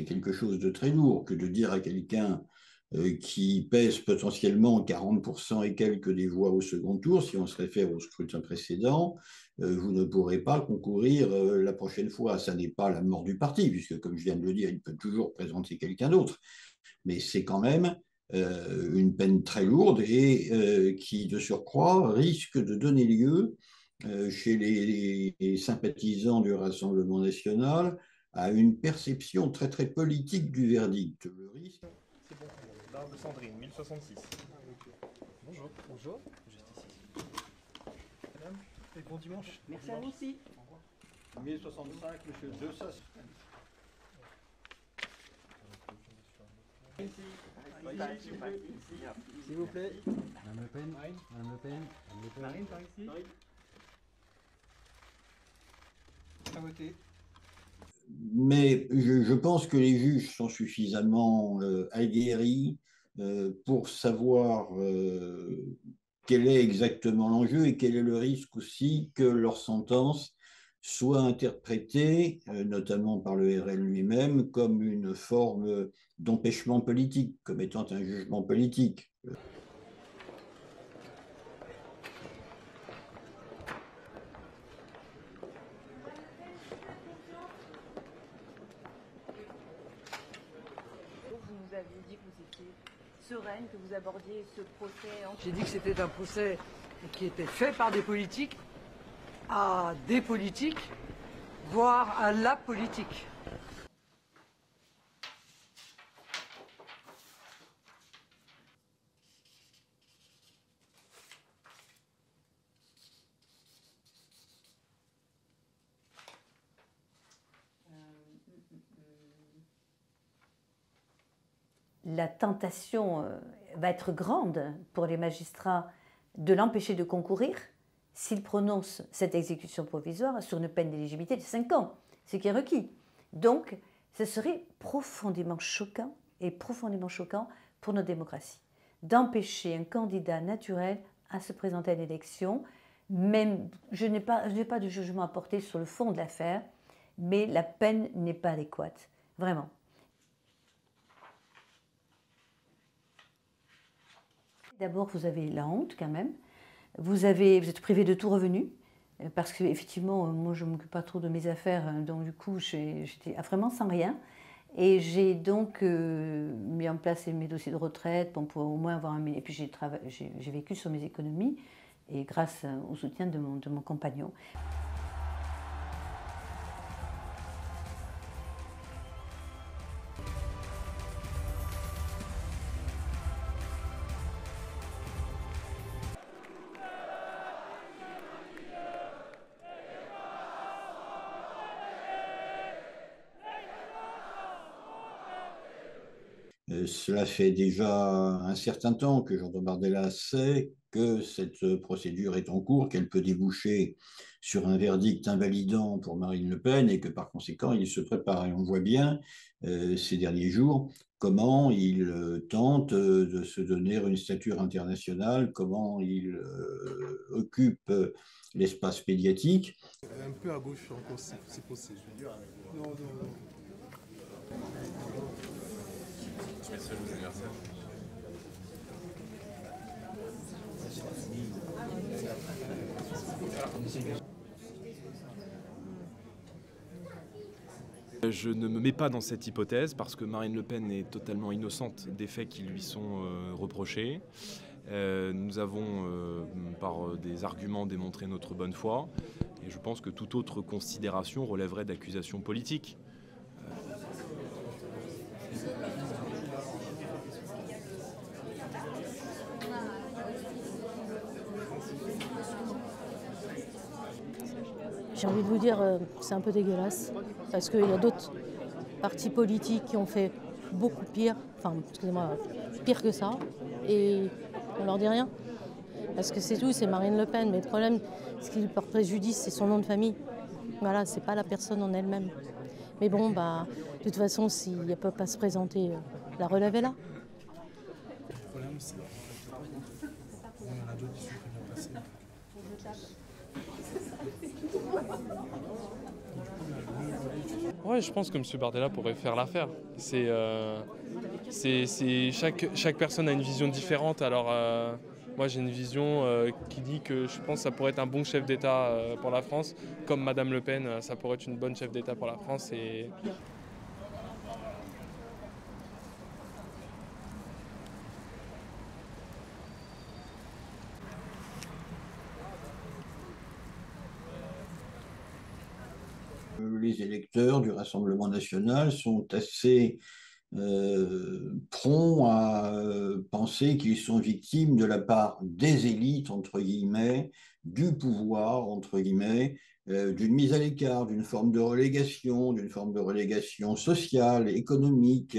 c'est quelque chose de très lourd que de dire à quelqu'un qui pèse potentiellement 40% et quelques des voix au second tour, si on se réfère au scrutin précédent, vous ne pourrez pas concourir la prochaine fois. Ça n'est pas la mort du parti, puisque, comme je viens de le dire, il peut toujours présenter quelqu'un d'autre. Mais c'est quand même une peine très lourde et qui, de surcroît, risque de donner lieu chez les sympathisants du Rassemblement national à une perception très très politique du verdict. Le risque. C'est bon, barre de Sandrine, 1066. Bonjour. Bonjour. Juste ici. Madame, et bon dimanche. Merci à vous aussi. 1065, monsieur De Sass. S'il vous plaît. Madame Le Pen, Madame Le Pen, Madame Le Pen. Marine, par ici. À voter. Mais je pense que les juges sont suffisamment aguerris pour savoir quel est exactement l'enjeu et quel est le risque aussi que leur sentence soit interprétée, notamment par le RL lui-même, comme une forme d'empêchement politique, comme étant un jugement politique. Vous nous aviez dit que vous étiez sereine, que vous abordiez ce procès. J'ai dit que c'était un procès qui était fait par des politiques à des politiques, voire à la politique. La tentation va être grande pour les magistrats de l'empêcher de concourir s'il prononce cette exécution provisoire sur une peine d'éligibilité de 5 ans, ce qui est requis. Donc, ce serait profondément choquant et profondément choquant pour notre démocratie d'empêcher un candidat naturel à se présenter à l'élection. Même, je n'ai pas de jugement à porter sur le fond de l'affaire, mais la peine n'est pas adéquate, vraiment. D'abord, vous avez la honte quand même. Vous êtes privé de tout revenu, parce qu'effectivement, moi je ne m'occupe pas trop de mes affaires, donc du coup j'étais vraiment sans rien. Et j'ai donc mis en place mes dossiers de retraite pour au moins avoir un... Et puis j'ai vécu sur mes économies, et grâce au soutien de mon compagnon. Cela fait déjà un certain temps que Jean Bardella sait que cette procédure est en cours, qu'elle peut déboucher sur un verdict invalidant pour Marine Le Pen et que par conséquent il se prépare. Et on voit bien ces derniers jours comment il tente de se donner une stature internationale, comment il occupe l'espace médiatique. Un peu à gauche encore, si possible. Non, non, non. Spécial aux anniversaires. Je ne me mets pas dans cette hypothèse parce que Marine Le Pen est totalement innocente des faits qui lui sont reprochés. Nous avons, par des arguments, démontré notre bonne foi et je pense que toute autre considération relèverait d'accusations politiques. J'ai envie de vous dire, c'est un peu dégueulasse, parce qu'il y a d'autres partis politiques qui ont fait beaucoup pire, enfin, excusez-moi, pire que ça, et on leur dit rien. Parce que c'est tout, c'est Marine Le Pen, mais le problème, ce qui lui porte préjudice, c'est son nom de famille. Voilà, c'est pas la personne en elle-même. Mais bon, bah, de toute façon, si elle ne peut pas se présenter, la relève est là. Le problème, c'est qu'on a d'autres qui sont très bien passés. Ouais, je pense que M. Bardella pourrait faire l'affaire. Chaque personne a une vision différente. Alors, moi, j'ai une vision qui dit que je pense que ça pourrait être un bon chef d'État pour la France. Comme Madame Le Pen, ça pourrait être une bonne chef d'État pour la France. Les électeurs du Rassemblement national sont assez prompts à penser qu'ils sont victimes de la part des élites, entre guillemets, du pouvoir, entre guillemets, d'une mise à l'écart, d'une forme de relégation sociale, économique.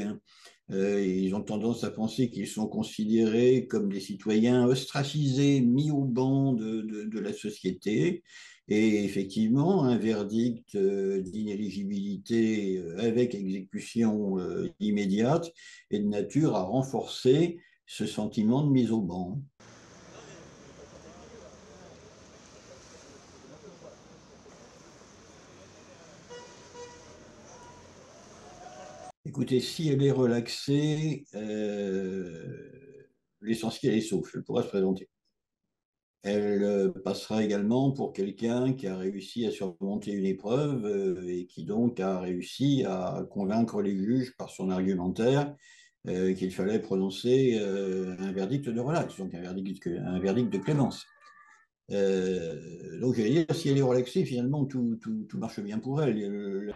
Ils ont tendance à penser qu'ils sont considérés comme des citoyens ostracisés, mis au banc de la société. Et effectivement, un verdict d'inéligibilité avec exécution immédiate est de nature à renforcer ce sentiment de mise au banc. Écoutez, si elle est relaxée, l'essentiel est sauf, elle pourra se présenter. Elle passera également pour quelqu'un qui a réussi à surmonter une épreuve et qui donc a réussi à convaincre les juges par son argumentaire qu'il fallait prononcer un verdict de relax, donc un verdict de clémence. Donc, j'allais dire, si elle est relaxée, finalement, tout marche bien pour elle.